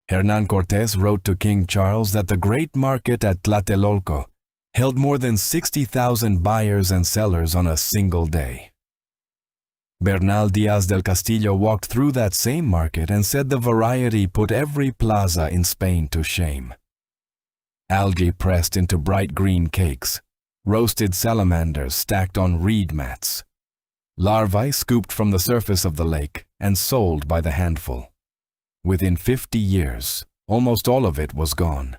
Hernán Cortés wrote to King Charles that the great market at Tlatelolco held more than 60,000 buyers and sellers on a single day. Bernal Diaz del Castillo walked through that same market and said the variety put every plaza in Spain to shame. Algae pressed into bright green cakes, roasted salamanders stacked on reed mats, larvae scooped from the surface of the lake and sold by the handful. Within 50 years, almost all of it was gone.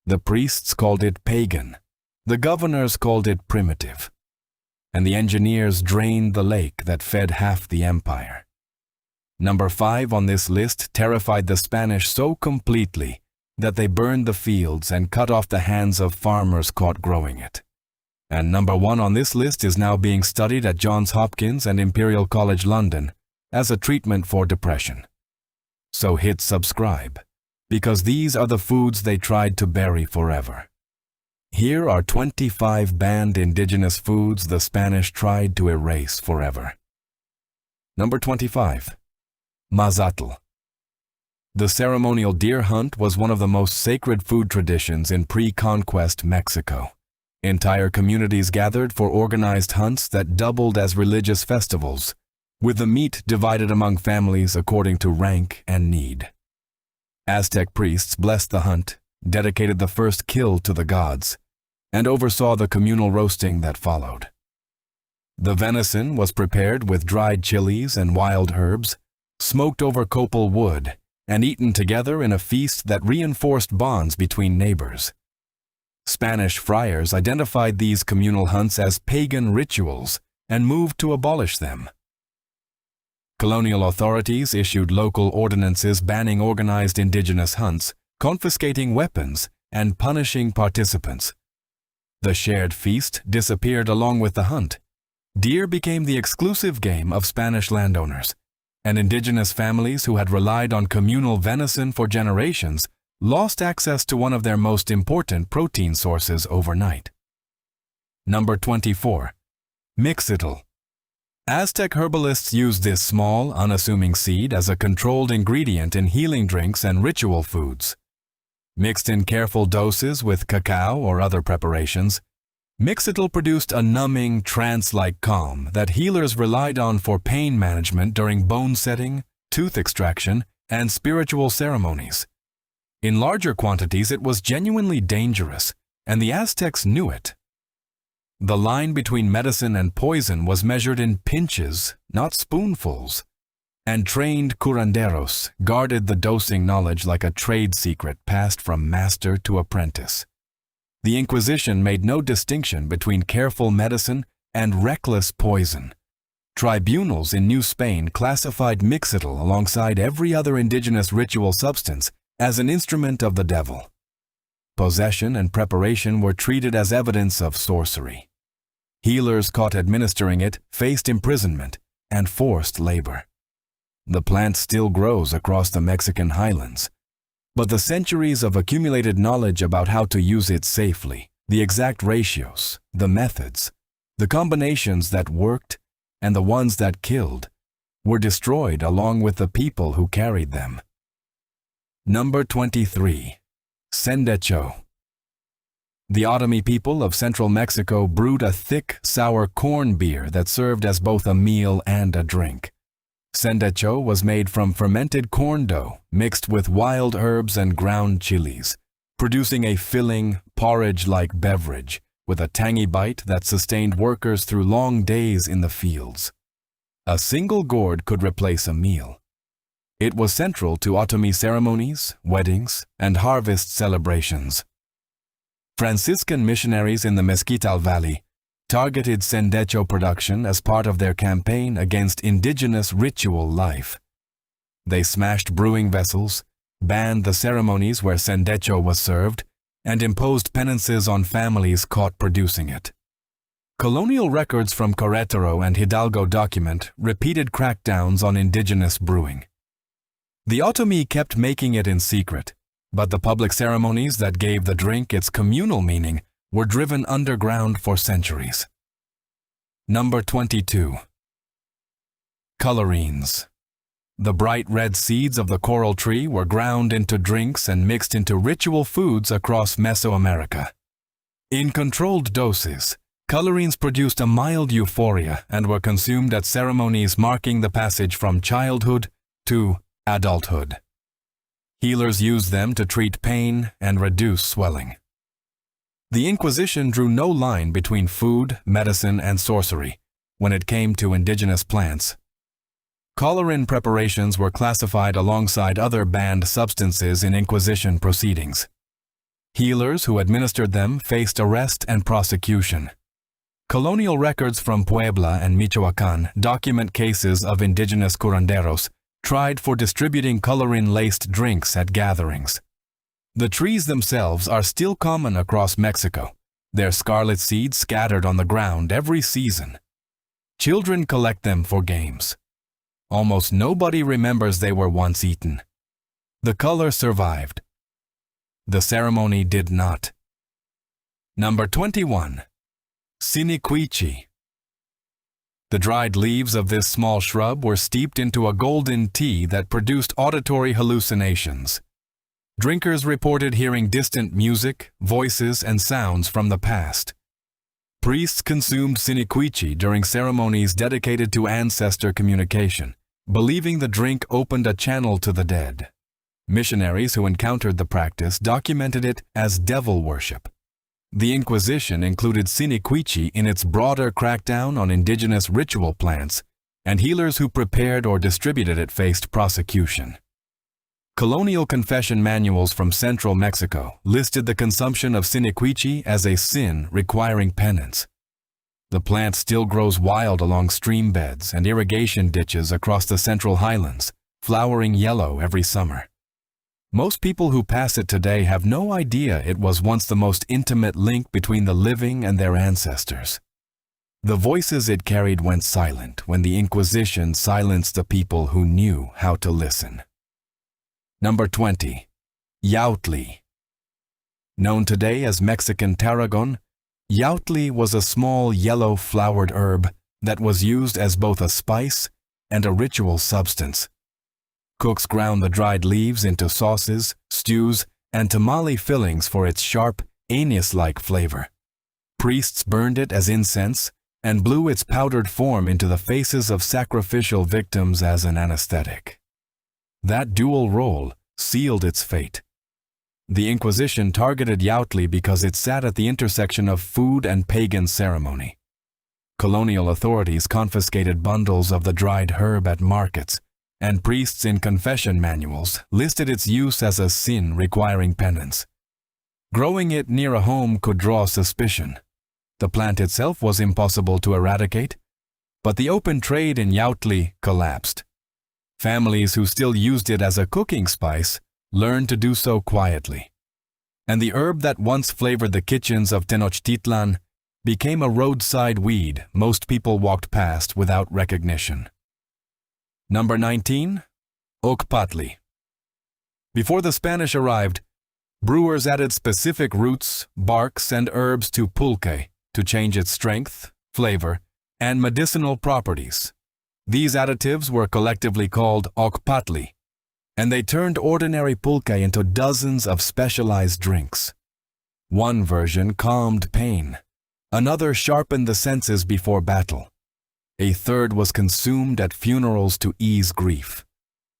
The priests called it pagan, the governors called it primitive, and the engineers drained the lake that fed half the empire. Number 5 on this list terrified the Spanish so completely that they burned the fields and cut off the hands of farmers caught growing it. And number 1 on this list is now being studied at Johns Hopkins and Imperial College London as a treatment for depression. So hit subscribe, because these are the foods they tried to bury forever. Here are 25 banned indigenous foods the Spanish tried to erase forever. Number 25. Mazatl. The ceremonial deer hunt was one of the most sacred food traditions in pre-conquest Mexico. Entire communities gathered for organized hunts that doubled as religious festivals, with the meat divided among families according to rank and need. Aztec priests blessed the hunt, dedicated the first kill to the gods, and oversaw the communal roasting that followed. The venison was prepared with dried chilies and wild herbs, smoked over copal wood, and eaten together in a feast that reinforced bonds between neighbors. Spanish friars identified these communal hunts as pagan rituals and moved to abolish them. Colonial authorities issued local ordinances banning organized indigenous hunts, confiscating weapons, and punishing participants. The shared feast disappeared along with the hunt. Deer became the exclusive game of Spanish landowners, and indigenous families who had relied on communal venison for generations lost access to one of their most important protein sources overnight. Number 24. Mixitl. Aztec herbalists used this small, unassuming seed as a controlled ingredient in healing drinks and ritual foods. Mixed in careful doses with cacao or other preparations, Mixitl produced a numbing, trance-like calm that healers relied on for pain management during bone setting, tooth extraction, and spiritual ceremonies. In larger quantities, it was genuinely dangerous, and the Aztecs knew it. The line between medicine and poison was measured in pinches, not spoonfuls, and trained curanderos guarded the dosing knowledge like a trade secret passed from master to apprentice. The Inquisition made no distinction between careful medicine and reckless poison. Tribunals in New Spain classified Mixitl alongside every other indigenous ritual substance as an instrument of the devil. Possession and preparation were treated as evidence of sorcery. Healers caught administering it faced imprisonment and forced labor. The plant still grows across the Mexican highlands, but the centuries of accumulated knowledge about how to use it safely, the exact ratios, the methods, the combinations that worked and the ones that killed, were destroyed along with the people who carried them. Number 23. Sendecho. The Otomi people of central Mexico brewed a thick, sour corn beer that served as both a meal and a drink. Sendecho was made from fermented corn dough mixed with wild herbs and ground chilies, producing a filling, porridge-like beverage with a tangy bite that sustained workers through long days in the fields. A single gourd could replace a meal. It was central to Otomi ceremonies, weddings, and harvest celebrations. Franciscan missionaries in the Mezquital Valley targeted Sendecho production as part of their campaign against indigenous ritual life. They smashed brewing vessels, banned the ceremonies where Sendecho was served, and imposed penances on families caught producing it. Colonial records from Querétaro and Hidalgo document repeated crackdowns on indigenous brewing. The Otomi kept making it in secret, but the public ceremonies that gave the drink its communal meaning were driven underground for centuries. Number 22. Colorines. The bright red seeds of the coral tree were ground into drinks and mixed into ritual foods across Mesoamerica. In controlled doses, colorines produced a mild euphoria and were consumed at ceremonies marking the passage from childhood to adulthood. Healers used them to treat pain and reduce swelling. The Inquisition drew no line between food, medicine, and sorcery when it came to indigenous plants. Colorine preparations were classified alongside other banned substances in Inquisition proceedings. Healers who administered them faced arrest and prosecution. Colonial records from Puebla and Michoacan document cases of indigenous curanderos tried for distributing colorine-laced drinks at gatherings. The trees themselves are still common across Mexico, their scarlet seeds scattered on the ground every season. Children collect them for games. Almost nobody remembers they were once eaten. The color survived. The ceremony did not. Number 21. Siniquichi. The dried leaves of this small shrub were steeped into a golden tea that produced auditory hallucinations. Drinkers reported hearing distant music, voices, and sounds from the past. Priests consumed siniquichi during ceremonies dedicated to ancestor communication, believing the drink opened a channel to the dead. Missionaries who encountered the practice documented it as devil worship. The Inquisition included siniquichi in its broader crackdown on indigenous ritual plants, and healers who prepared or distributed it faced prosecution. Colonial confession manuals from central Mexico listed the consumption of siniquichi as a sin requiring penance. The plant still grows wild along stream beds and irrigation ditches across the central highlands, flowering yellow every summer. Most people who pass it today have no idea it was once the most intimate link between the living and their ancestors. The voices it carried went silent when the Inquisition silenced the people who knew how to listen. Number 20. Yautli. Known today as Mexican tarragon, yautli was a small yellow flowered herb that was used as both a spice and a ritual substance. Cooks ground the dried leaves into sauces, stews, and tamale fillings for its sharp, anise-like flavor. Priests burned it as incense and blew its powdered form into the faces of sacrificial victims as an anesthetic. That dual role sealed its fate. The Inquisition targeted yautli because it sat at the intersection of food and pagan ceremony. Colonial authorities confiscated bundles of the dried herb at markets, and priests in confession manuals listed its use as a sin requiring penance. Growing it near a home could draw suspicion. The plant itself was impossible to eradicate, but the open trade in yautli collapsed. Families who still used it as a cooking spice learned to do so quietly. And the herb that once flavored the kitchens of Tenochtitlan became a roadside weed most people walked past without recognition. Number 19. Ocpatli. Before the Spanish arrived, brewers added specific roots, barks, and herbs to pulque to change its strength, flavor, and medicinal properties. These additives were collectively called ocpatli, and they turned ordinary pulque into dozens of specialized drinks. One version calmed pain, another sharpened the senses before battle. A third was consumed at funerals to ease grief.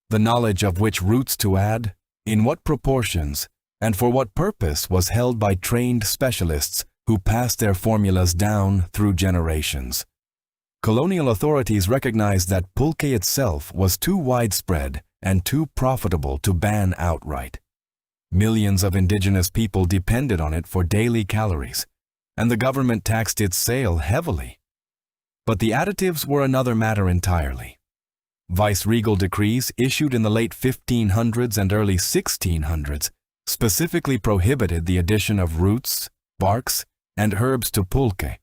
The knowledge of which roots to add, in what proportions, and for what purpose was held by trained specialists who passed their formulas down through generations. Colonial authorities recognized that pulque itself was too widespread and too profitable to ban outright. Millions of indigenous people depended on it for daily calories, and the government taxed its sale heavily. But the additives were another matter entirely. Viceregal decrees issued in the late 1500s and early 1600s specifically prohibited the addition of roots, barks, and herbs to pulque.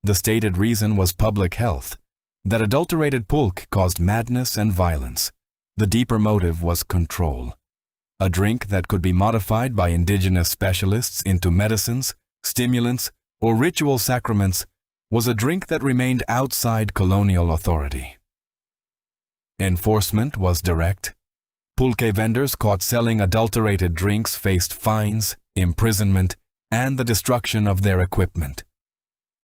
The stated reason was public health, that adulterated pulque caused madness and violence. The deeper motive was control. A drink that could be modified by indigenous specialists into medicines, stimulants, or ritual sacraments was a drink that remained outside colonial authority. Enforcement was direct. Pulque vendors caught selling adulterated drinks faced fines, imprisonment, and the destruction of their equipment.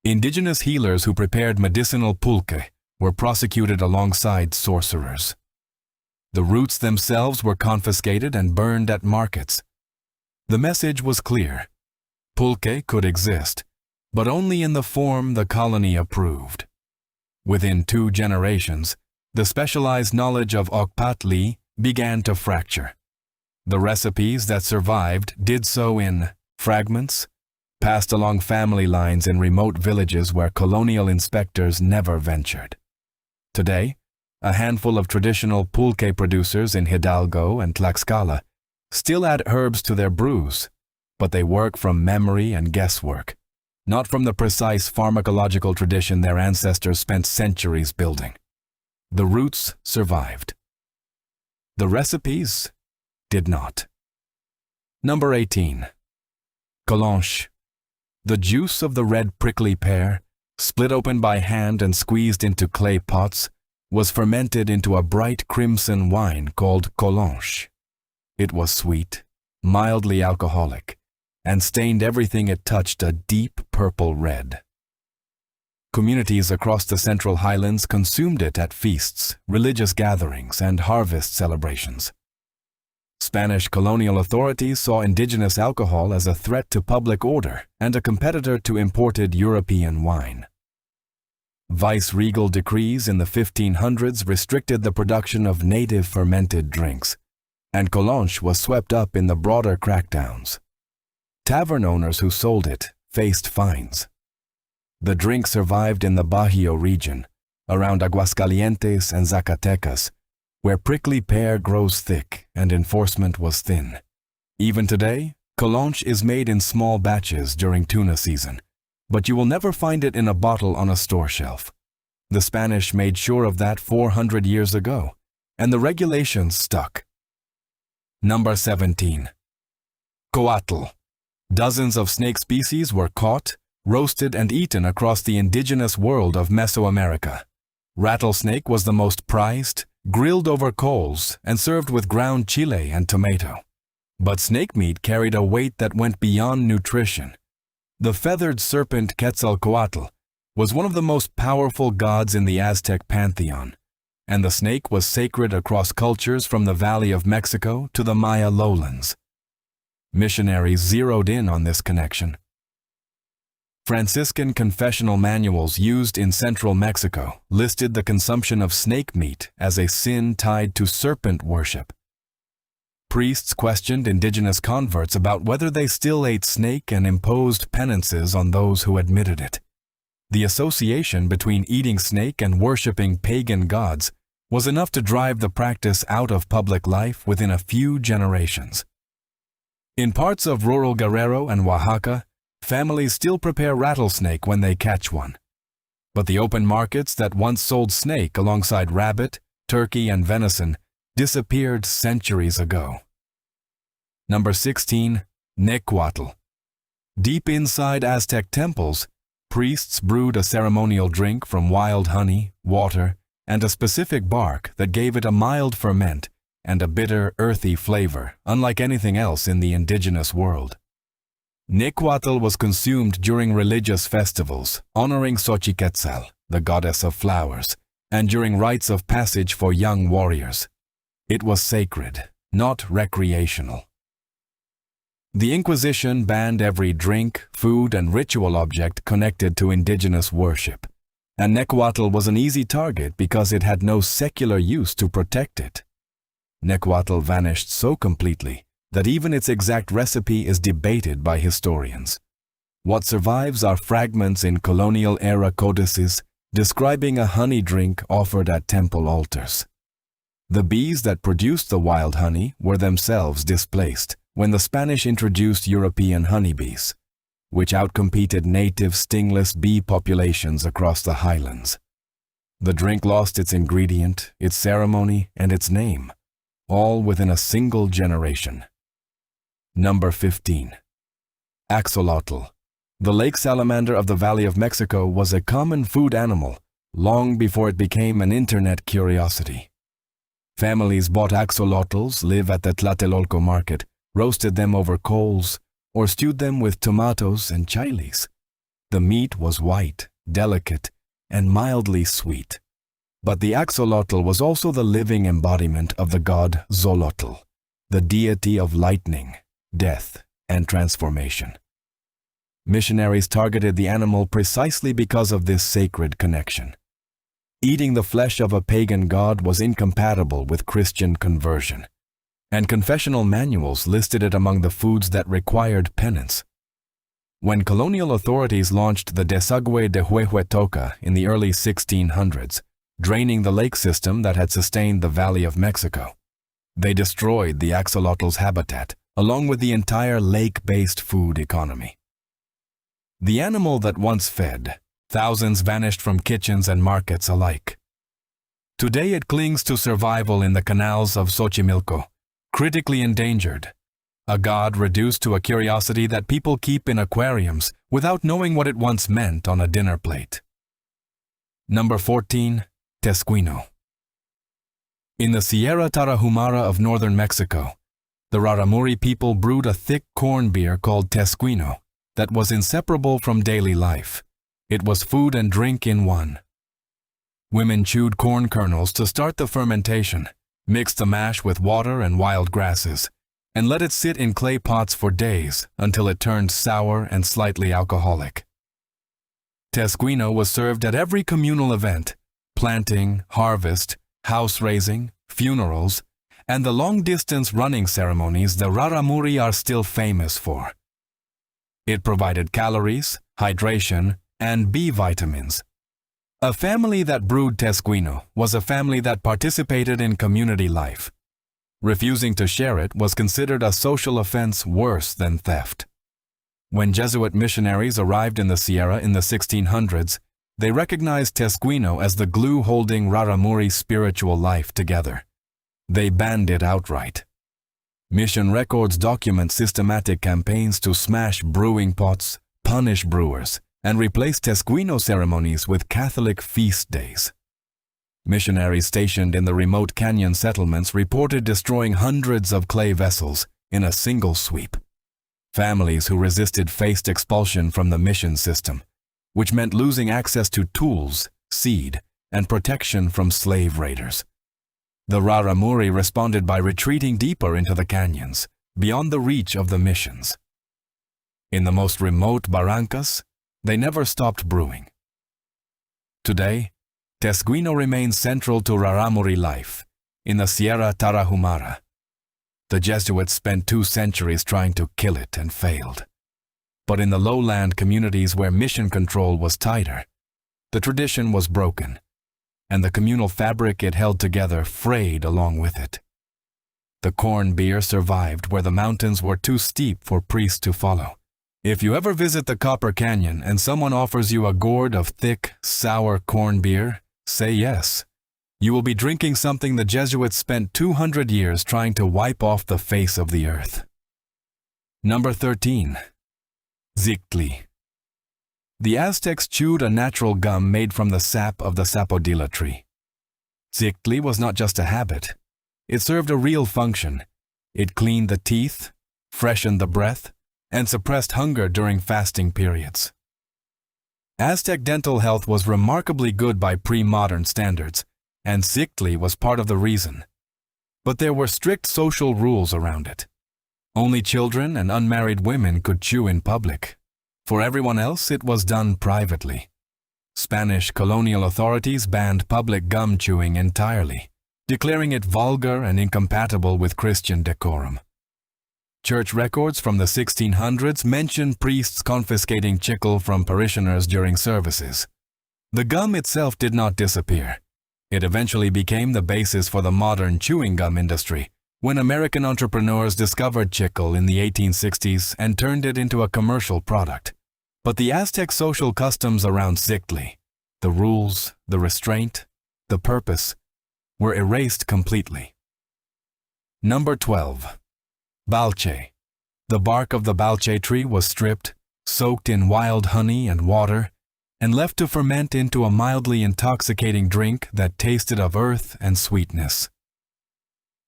Indigenous healers who prepared medicinal pulque were prosecuted alongside sorcerers. The roots themselves were confiscated and burned at markets. The message was clear. Pulque could exist, but only in the form the colony approved. Within 2 generations, the specialized knowledge of Okpatli began to fracture. The recipes that survived did so in fragments, passed along family lines in remote villages where colonial inspectors never ventured. Today, a handful of traditional pulque producers in Hidalgo and Tlaxcala still add herbs to their brews, but they work from memory and guesswork, not from the precise pharmacological tradition their ancestors spent centuries building. The roots survived. The recipes did not. Number 18. Colanche. The juice of the red prickly pear, split open by hand and squeezed into clay pots, was fermented into a bright crimson wine called colanche. It was sweet, mildly alcoholic, and stained everything it touched a deep purple red. Communities across the Central Highlands consumed it at feasts, religious gatherings, and harvest celebrations. Spanish colonial authorities saw indigenous alcohol as a threat to public order and a competitor to imported European wine. Vice-regal decrees in the 1500s restricted the production of native fermented drinks, and colanche was swept up in the broader crackdowns. Tavern owners who sold it faced fines. The drink survived in the Bajío region, around Aguascalientes and Zacatecas, where prickly pear grows thick and enforcement was thin. Even today, colanche is made in small batches during tuna season, but you will never find it in a bottle on a store shelf. The Spanish made sure of that 400 years ago, and the regulations stuck. Number 17. Coatl. Dozens of snake species were caught, roasted, and eaten across the indigenous world of Mesoamerica. Rattlesnake was the most prized, grilled over coals, and served with ground chile and tomato. But snake meat carried a weight that went beyond nutrition. The feathered serpent Quetzalcoatl was one of the most powerful gods in the Aztec pantheon, and the snake was sacred across cultures from the Valley of Mexico to the Maya lowlands. Missionaries zeroed in on this connection. Franciscan confessional manuals used in central Mexico listed the consumption of snake meat as a sin tied to serpent worship. Priests questioned indigenous converts about whether they still ate snake and imposed penances on those who admitted it. The association between eating snake and worshiping pagan gods was enough to drive the practice out of public life within a few generations. In parts of rural Guerrero and Oaxaca, families still prepare rattlesnake when they catch one. But the open markets that once sold snake alongside rabbit, turkey, and venison disappeared centuries ago. Number 16. Necuatl. Deep inside Aztec temples, priests brewed a ceremonial drink from wild honey, water, and a specific bark that gave it a mild ferment and a bitter, earthy flavor, unlike anything else in the indigenous world. Necuatl was consumed during religious festivals, honoring Xochiquetzal, the goddess of flowers, and during rites of passage for young warriors. It was sacred, not recreational. The Inquisition banned every drink, food, and ritual object connected to indigenous worship, and Necuatl was an easy target because it had no secular use to protect it. Necuatl vanished so completely that even its exact recipe is debated by historians. What survives are fragments in colonial-era codices describing a honey drink offered at temple altars. The bees that produced the wild honey were themselves displaced when the Spanish introduced European honeybees, which outcompeted native stingless bee populations across the highlands. The drink lost its ingredient, its ceremony, and its name, all within a single generation. Number 15. Axolotl. The lake salamander of the Valley of Mexico was a common food animal long before it became an internet curiosity. Families bought axolotls, live at the Tlatelolco market, roasted them over coals, or stewed them with tomatoes and chiles. The meat was white, delicate, and mildly sweet. But the axolotl was also the living embodiment of the god Xolotl, the deity of lightning, death, and transformation. Missionaries targeted the animal precisely because of this sacred connection. Eating the flesh of a pagan god was incompatible with Christian conversion, and confessional manuals listed it among the foods that required penance. When colonial authorities launched the Desagüe de Huehuetoca in the early 1600s, draining the lake system that had sustained the Valley of Mexico, they destroyed the axolotl's habitat, along with the entire lake-based food economy. The animal that once fed, thousands vanished from kitchens and markets alike. Today it clings to survival in the canals of Xochimilco, critically endangered, a god reduced to a curiosity that people keep in aquariums without knowing what it once meant on a dinner plate. Number 14. Tesquino. In the Sierra Tarahumara of northern Mexico, the Raramuri people brewed a thick corn beer called Tesquino that was inseparable from daily life. It was food and drink in one. Women chewed corn kernels to start the fermentation, mixed the mash with water and wild grasses, and let it sit in clay pots for days until it turned sour and slightly alcoholic. Tesquino was served at every communal event: planting, harvest, house raising, funerals, and the long-distance running ceremonies the Raramuri are still famous for. It provided calories, hydration, and B vitamins. A family that brewed Tesquino was a family that participated in community life. Refusing to share it was considered a social offense worse than theft. When Jesuit missionaries arrived in the Sierra in the 1600s, they recognized Tesquino as the glue holding Raramuri spiritual life together. They banned it outright. Mission records document systematic campaigns to smash brewing pots, punish brewers, and replace Tesquino ceremonies with Catholic feast days. Missionaries stationed in the remote canyon settlements reported destroying hundreds of clay vessels in a single sweep. Families who resisted faced expulsion from the mission system, which meant losing access to tools, seed, and protection from slave raiders. The Raramuri responded by retreating deeper into the canyons, beyond the reach of the missions. In the most remote barrancas, they never stopped brewing. Today, Tesquino remains central to Raramuri life in the Sierra Tarahumara. The Jesuits spent 2 centuries trying to kill it and failed. But in the lowland communities where mission control was tighter, the tradition was broken, and the communal fabric it held together frayed along with it. The corn beer survived where the mountains were too steep for priests to follow. If you ever visit the Copper Canyon and someone offers you a gourd of thick, sour corn beer, say yes. You will be drinking something the Jesuits spent 200 years trying to wipe off the face of the earth. Number 13. Zictli. The Aztecs chewed a natural gum made from the sap of the sapodilla tree. Zictli was not just a habit. It served a real function. It cleaned the teeth, freshened the breath, and suppressed hunger during fasting periods. Aztec dental health was remarkably good by pre-modern standards, and Zictli was part of the reason. But there were strict social rules around it. Only children and unmarried women could chew in public. For everyone else, it was done privately. Spanish colonial authorities banned public gum chewing entirely, declaring it vulgar and incompatible with Christian decorum. Church records from the 1600s mention priests confiscating chicle from parishioners during services. The gum itself did not disappear. It eventually became the basis for the modern chewing gum industry when American entrepreneurs discovered chicle in the 1860s and turned it into a commercial product. But the Aztec social customs around Zictli, the rules, the restraint, the purpose, were erased completely. Number 12. Balche. The bark of the balche tree was stripped, soaked in wild honey and water, and left to ferment into a mildly intoxicating drink that tasted of earth and sweetness.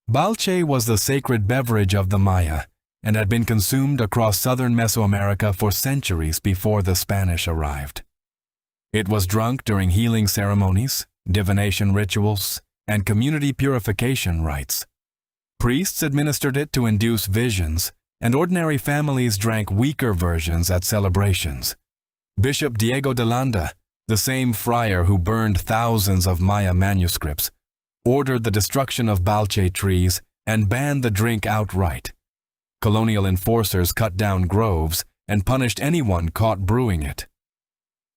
Balche was the sacred beverage of the Maya and had been consumed across southern Mesoamerica for centuries before the Spanish arrived. It was drunk during healing ceremonies, divination rituals, and community purification rites. Priests administered it to induce visions, and ordinary families drank weaker versions at celebrations. Bishop Diego de Landa, the same friar who burned thousands of Maya manuscripts, ordered the destruction of balche trees and banned the drink outright. Colonial enforcers cut down groves and punished anyone caught brewing it.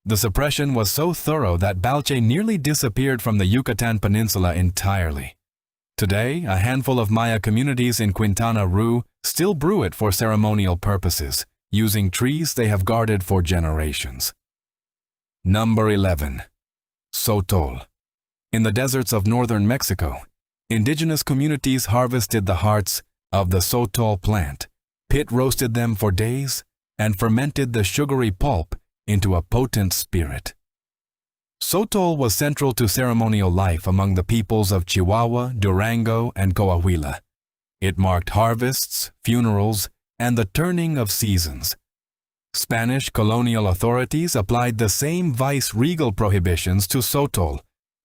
The suppression was so thorough that balche nearly disappeared from the Yucatan Peninsula entirely. Today, a handful of Maya communities in Quintana Roo still brew it for ceremonial purposes, using trees they have guarded for generations. Number 11. Sotol. In the deserts of northern Mexico, indigenous communities harvested the hearts of the sotol plant, pit-roasted them for days, and fermented the sugary pulp into a potent spirit. Sotol was central to ceremonial life among the peoples of Chihuahua, Durango, and Coahuila. It marked harvests, funerals, and the turning of seasons. Spanish colonial authorities applied the same vice-regal prohibitions to sotol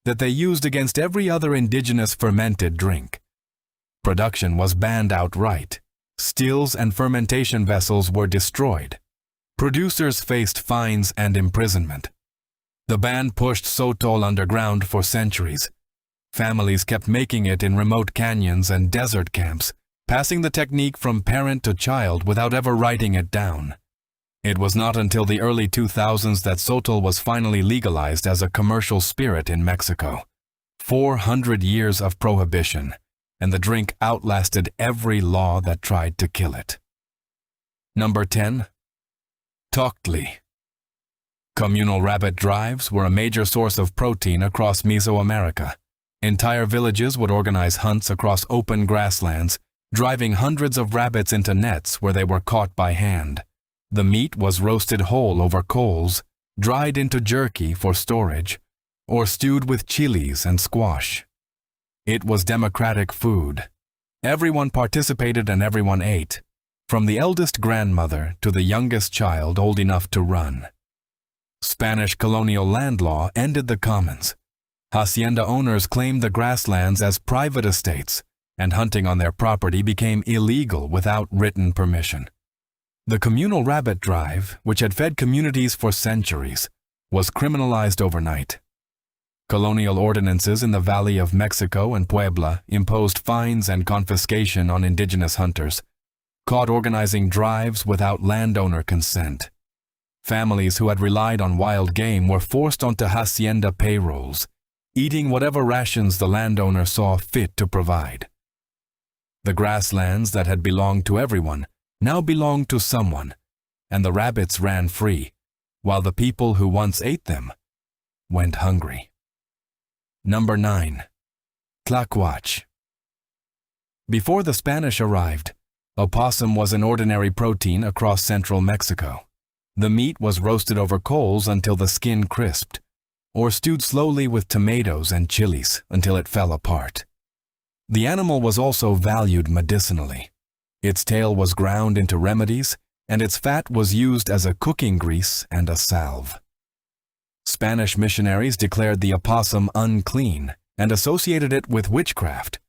that they used against every other indigenous fermented drink. Production was banned outright. Stills and fermentation vessels were destroyed. Producers faced fines and imprisonment. The ban pushed sotol underground for centuries. Families kept making it in remote canyons and desert camps, passing the technique from parent to child without ever writing it down. It was not until the early 2000s that sotol was finally legalized as a commercial spirit in Mexico. 400 years of prohibition, and the drink outlasted every law that tried to kill it. Number 10. Toctli. Communal rabbit drives were a major source of protein across Mesoamerica. Entire villages would organize hunts across open grasslands, driving hundreds of rabbits into nets where they were caught by hand. The meat was roasted whole over coals, dried into jerky for storage, or stewed with chilies and squash. It was democratic food. Everyone participated and everyone ate, from the eldest grandmother to the youngest child old enough to run. Spanish colonial land law ended the commons. Hacienda owners claimed the grasslands as private estates, and hunting on their property became illegal without written permission. The communal rabbit drive, which had fed communities for centuries, was criminalized overnight. Colonial ordinances in the Valley of Mexico and Puebla imposed fines and confiscation on indigenous hunters, caught organizing drives without landowner consent. Families who had relied on wild game were forced onto hacienda payrolls, eating whatever rations the landowner saw fit to provide. The grasslands that had belonged to everyone now belonged to someone, and the rabbits ran free, while the people who once ate them went hungry. Number 9. Tlacuache. Before the Spanish arrived, opossum was an ordinary protein across central Mexico. The meat was roasted over coals until the skin crisped, or stewed slowly with tomatoes and chilies until it fell apart. The animal was also valued medicinally. Its tail was ground into remedies, and its fat was used as a cooking grease and a salve. Spanish missionaries declared the opossum unclean and associated it with witchcraft.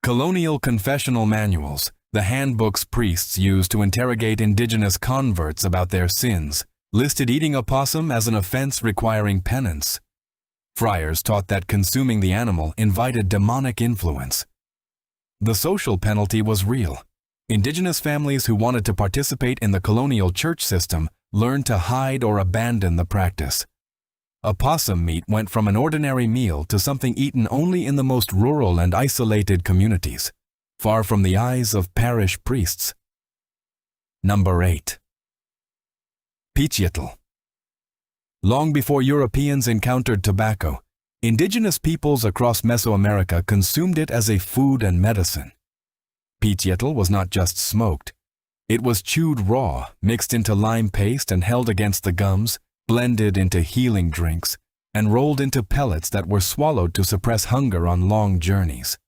Colonial confessional manuals, the handbooks priests used to interrogate indigenous converts about their sins, listed eating opossum as an offense requiring penance. Friars taught that consuming the animal invited demonic influence. The social penalty was real. Indigenous families who wanted to participate in the colonial church system learned to hide or abandon the practice. Opossum meat went from an ordinary meal to something eaten only in the most rural and isolated communities, far from the eyes of parish priests. Number 8. Pichiatl. Long before Europeans encountered tobacco, indigenous peoples across Mesoamerica consumed it as a food and medicine. Pichiatl was not just smoked. It was chewed raw, mixed into lime paste and held against the gums, blended into healing drinks, and rolled into pellets that were swallowed to suppress hunger on long journeys.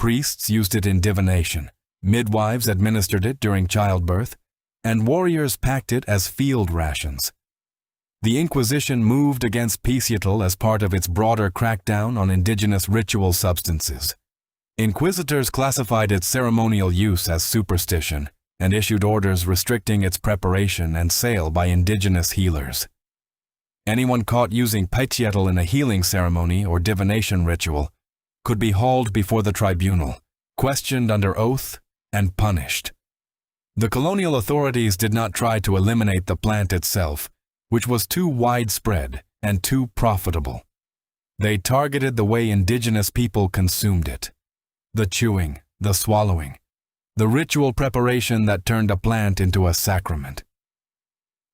Priests used it in divination, midwives administered it during childbirth, and warriors packed it as field rations. The Inquisition moved against pieciatl as part of its broader crackdown on indigenous ritual substances. Inquisitors classified its ceremonial use as superstition and issued orders restricting its preparation and sale by indigenous healers. Anyone caught using pieciatl in a healing ceremony or divination ritual could be hauled before the tribunal, questioned under oath, and punished. The colonial authorities did not try to eliminate the plant itself, which was too widespread and too profitable. They targeted the way indigenous people consumed it: the chewing, the swallowing, the ritual preparation that turned a plant into a sacrament.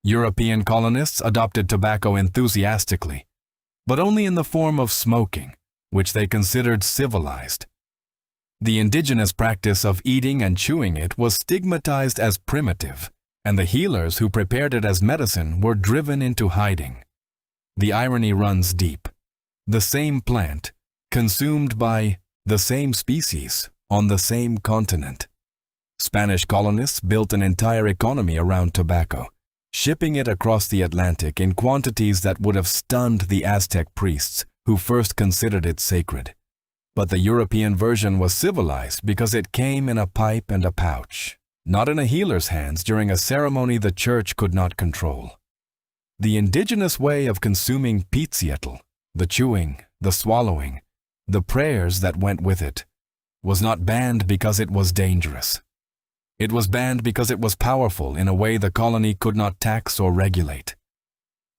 European colonists adopted tobacco enthusiastically, but only in the form of smoking, which they considered civilized. The indigenous practice of eating and chewing it was stigmatized as primitive, and the healers who prepared it as medicine were driven into hiding. The irony runs deep. The same plant, consumed by the same species on the same continent. Spanish colonists built an entire economy around tobacco, shipping it across the Atlantic in quantities that would have stunned the Aztec priests who first considered it sacred. But the European version was civilized because it came in a pipe and a pouch, not in a healer's hands during a ceremony the church could not control. The indigenous way of consuming pieciatl, the chewing, the swallowing, the prayers that went with it, was not banned because it was dangerous. It was banned because it was powerful in a way the colony could not tax or regulate.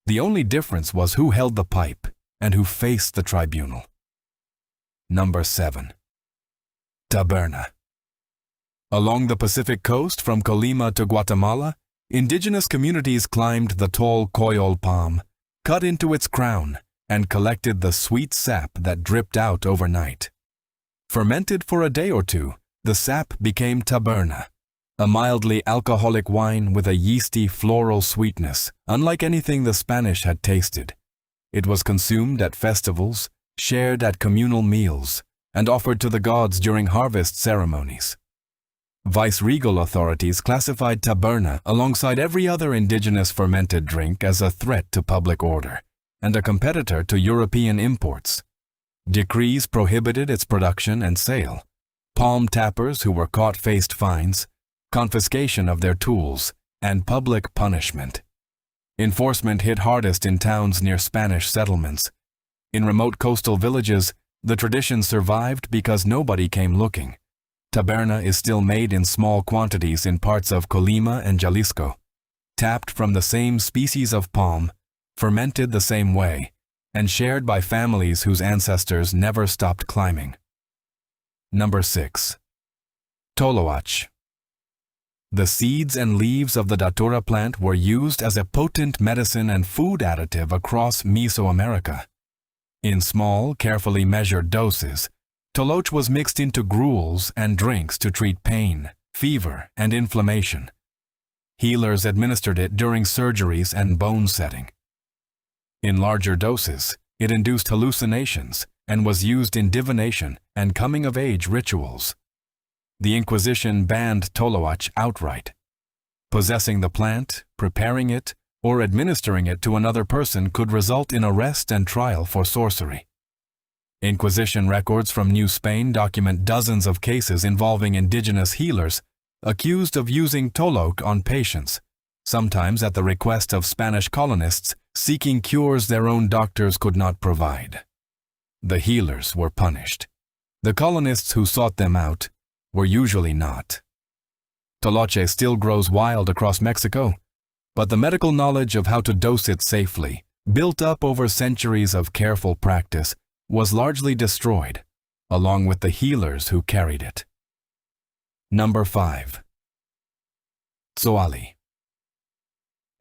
The only difference was who held the pipe and who faced the tribunal. Number 7. Taberna. Along the Pacific coast from Colima to Guatemala, indigenous communities climbed the tall coyol palm, cut into its crown, and collected the sweet sap that dripped out overnight. Fermented for a day or two, the sap became taberna, a mildly alcoholic wine with a yeasty floral sweetness, unlike anything the Spanish had tasted. It was consumed at festivals, shared at communal meals, and offered to the gods during harvest ceremonies. Viceregal authorities classified taberna alongside every other indigenous fermented drink as a threat to public order and a competitor to European imports. Decrees prohibited its production and sale. Palm tappers who were caught faced fines, confiscation of their tools, and public punishment. Enforcement hit hardest in towns near Spanish settlements. In remote coastal villages, the tradition survived because nobody came looking. Taberna is still made in small quantities in parts of Colima and Jalisco, tapped from the same species of palm, fermented the same way, and shared by families whose ancestors never stopped climbing. Number 6. Toloach. The seeds and leaves of the datura plant were used as a potent medicine and food additive across Mesoamerica. In small, carefully measured doses, toloach was mixed into gruels and drinks to treat pain, fever, and inflammation. Healers administered it during surgeries and bone setting. In larger doses, it induced hallucinations and was used in divination and coming-of-age rituals. The Inquisition banned toloach outright. Possessing the plant, preparing it, or administering it to another person could result in arrest and trial for sorcery. Inquisition records from New Spain document dozens of cases involving indigenous healers accused of using toloach on patients, sometimes at the request of Spanish colonists seeking cures their own doctors could not provide. The healers were punished. The colonists who sought them out were usually not. Toloche still grows wild across Mexico, but the medical knowledge of how to dose it safely, built up over centuries of careful practice, was largely destroyed, along with the healers who carried it. Number 5. Tzoali.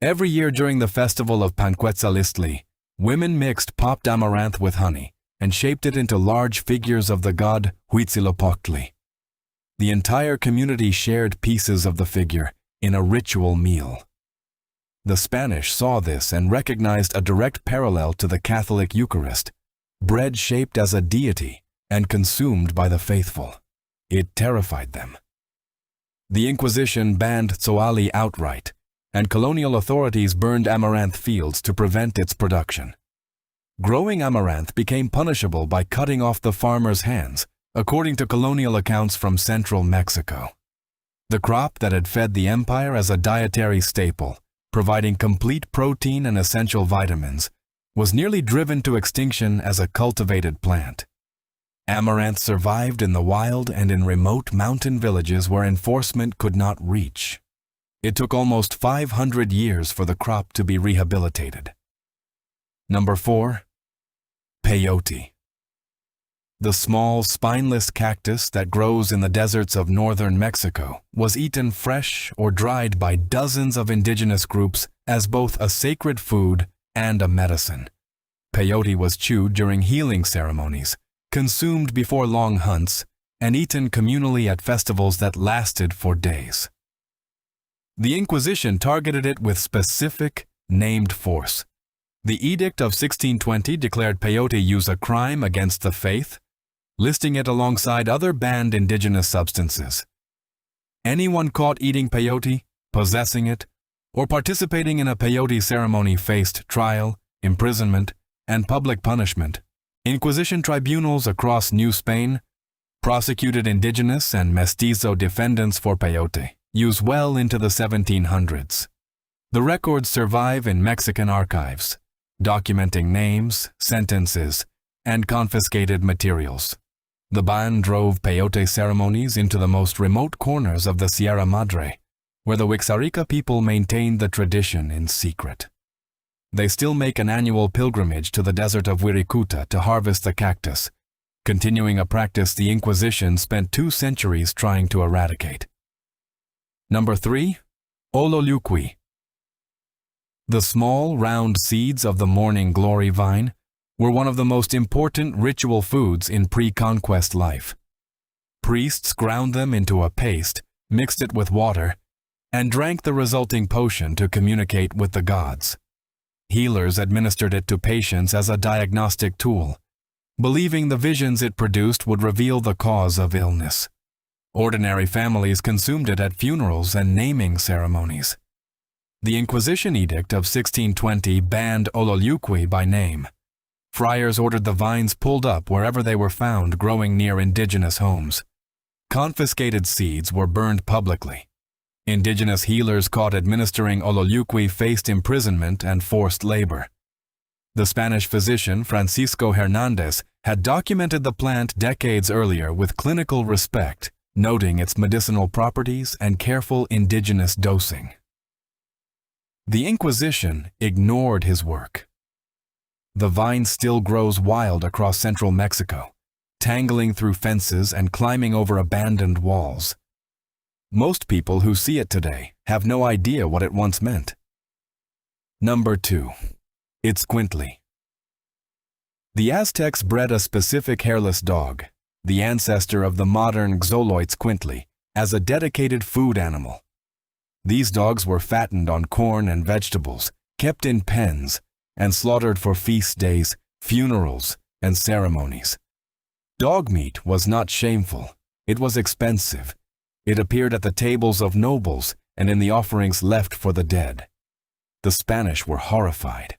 Every year during the festival of Panquetzalistli, women mixed popped amaranth with honey and shaped it into large figures of the god Huitzilopochtli. The entire community shared pieces of the figure in a ritual meal. The Spanish saw this and recognized a direct parallel to the Catholic Eucharist, bread shaped as a deity and consumed by the faithful. It terrified them. The Inquisition banned tzoali outright, and colonial authorities burned amaranth fields to prevent its production. Growing amaranth became punishable by cutting off the farmer's hands, according to colonial accounts from central Mexico. The crop that had fed the empire as a dietary staple, providing complete protein and essential vitamins, was nearly driven to extinction as a cultivated plant. Amaranth survived in the wild and in remote mountain villages where enforcement could not reach. It took almost 500 years for the crop to be rehabilitated. Number 4. Peyote. The small, spineless cactus that grows in the deserts of northern Mexico was eaten fresh or dried by dozens of indigenous groups as both a sacred food and a medicine. Peyote was chewed during healing ceremonies, consumed before long hunts, and eaten communally at festivals that lasted for days. The Inquisition targeted it with specific, named force. The Edict of 1620 declared peyote use a crime against the faith, listing it alongside other banned indigenous substances. Anyone caught eating peyote, possessing it, or participating in a peyote ceremony faced trial, imprisonment, and public punishment. Inquisition tribunals across New Spain prosecuted indigenous and mestizo defendants for peyote use well into the 1700s. The records survive in Mexican archives, documenting names, sentences, and confiscated materials. The ban drove peyote ceremonies into the most remote corners of the Sierra Madre, where the Wixárika people maintained the tradition in secret. They still make an annual pilgrimage to the desert of Wirikuta to harvest the cactus, continuing a practice the Inquisition spent 2 centuries trying to eradicate. Number 3. Ololiuqui. The small, round seeds of the morning glory vine were one of the most important ritual foods in pre-conquest life. Priests ground them into a paste, mixed it with water, and drank the resulting potion to communicate with the gods. Healers administered it to patients as a diagnostic tool, believing the visions it produced would reveal the cause of illness. Ordinary families consumed it at funerals and naming ceremonies. The Inquisition Edict of 1620 banned Ololiuqui by name. Friars ordered the vines pulled up wherever they were found growing near indigenous homes. Confiscated seeds were burned publicly. Indigenous healers caught administering Ololiuqui faced imprisonment and forced labor. The Spanish physician Francisco Hernandez had documented the plant decades earlier with clinical respect, noting its medicinal properties and careful indigenous dosing. The Inquisition ignored his work. The vine still grows wild across central Mexico, tangling through fences and climbing over abandoned walls. Most people who see it today have no idea what it once meant. Number 2. Itzcuintli. The Aztecs bred a specific hairless dog, the ancestor of the modern Xoloitzcuintli, as a dedicated food animal. These dogs were fattened on corn and vegetables, kept in pens, and slaughtered for feast days, funerals, and ceremonies. Dog meat was not shameful. It was expensive. It appeared at the tables of nobles and in the offerings left for the dead. The Spanish were horrified.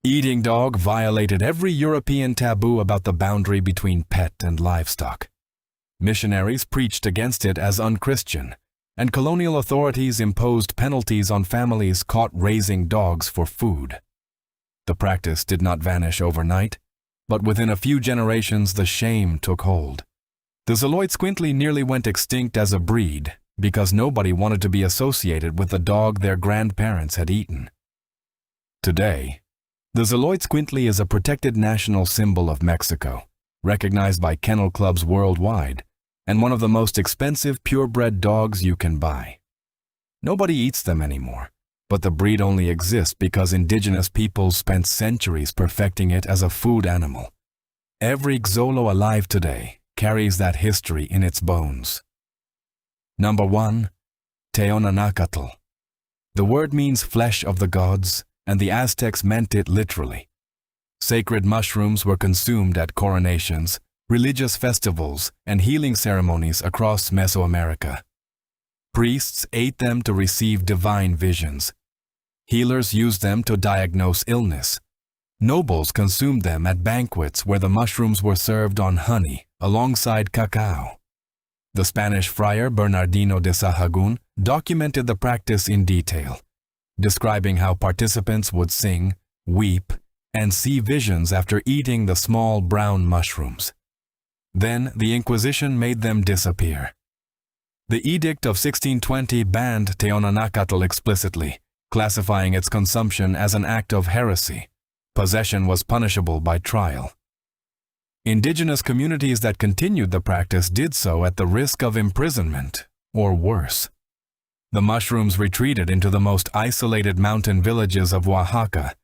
Eating dog violated every European taboo about the boundary between pet and livestock. Missionaries preached against it as unchristian, and colonial authorities imposed penalties on families caught raising dogs for food. The practice did not vanish overnight, but within a few generations the shame took hold. The Xoloitzcuintli nearly went extinct as a breed because nobody wanted to be associated with the dog their grandparents had eaten. Today, the Xoloitzcuintli is a protected national symbol of Mexico, recognized by kennel clubs worldwide, and one of the most expensive purebred dogs you can buy. Nobody eats them anymore, but the breed only exists because indigenous peoples spent centuries perfecting it as a food animal. Every Xolo alive today carries that history in its bones. Number 1. Teonanacatl. The word means flesh of the gods, and the Aztecs meant it literally. Sacred mushrooms were consumed at coronations, religious festivals, and healing ceremonies across Mesoamerica. Priests ate them to receive divine visions. Healers used them to diagnose illness. Nobles consumed them at banquets where the mushrooms were served on honey alongside cacao. The Spanish friar Bernardino de Sahagún documented the practice in detail, describing how participants would sing, weep, and see visions after eating the small brown mushrooms. Then the Inquisition made them disappear. The Edict of 1620 banned Teonanacatl explicitly, classifying its consumption as an act of heresy. Possession was punishable by trial. Indigenous communities that continued the practice did so at the risk of imprisonment, or worse. The mushrooms retreated into the most isolated mountain villages of Oaxaca,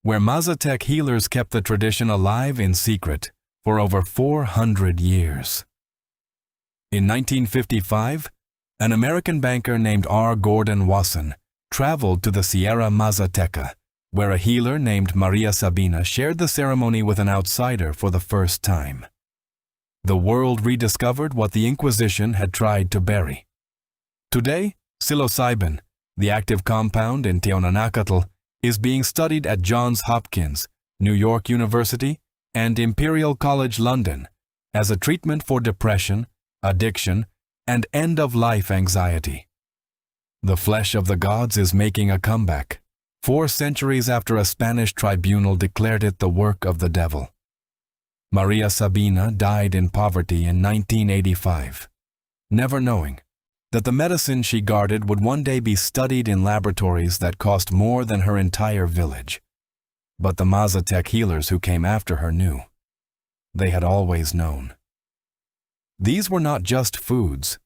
where Mazatec healers kept the tradition alive in secret for over 400 years. In 1955, an American banker named R. Gordon Wasson traveled to the Sierra Mazateca, where a healer named Maria Sabina shared the ceremony with an outsider for the first time. The world rediscovered what the Inquisition had tried to bury. Today, psilocybin, the active compound in Teonanacatl, is being studied at Johns Hopkins, New York University, and Imperial College London as a treatment for depression, addiction, and end-of-life anxiety. The flesh of the gods is making a comeback, 4 centuries after a Spanish tribunal declared it the work of the devil. Maria Sabina died in poverty in 1985, never knowing that the medicine she guarded would one day be studied in laboratories that cost more than her entire village. But the Mazatec healers who came after her knew. They had always known. These were not just foods.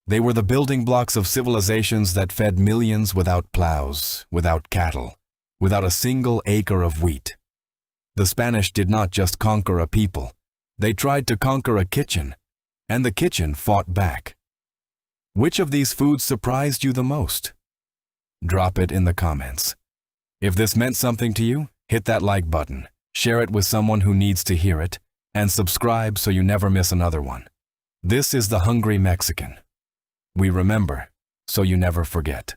They were the building blocks of civilizations that fed millions without plows, without cattle, without a single acre of wheat. The Spanish did not just conquer a people. They tried to conquer a kitchen, and the kitchen fought back. Which of these foods surprised you the most? Drop it in the comments. If this meant something to you, hit that like button, share it with someone who needs to hear it, and subscribe so you never miss another one. This is The Hungry Mexican. We remember, so you never forget.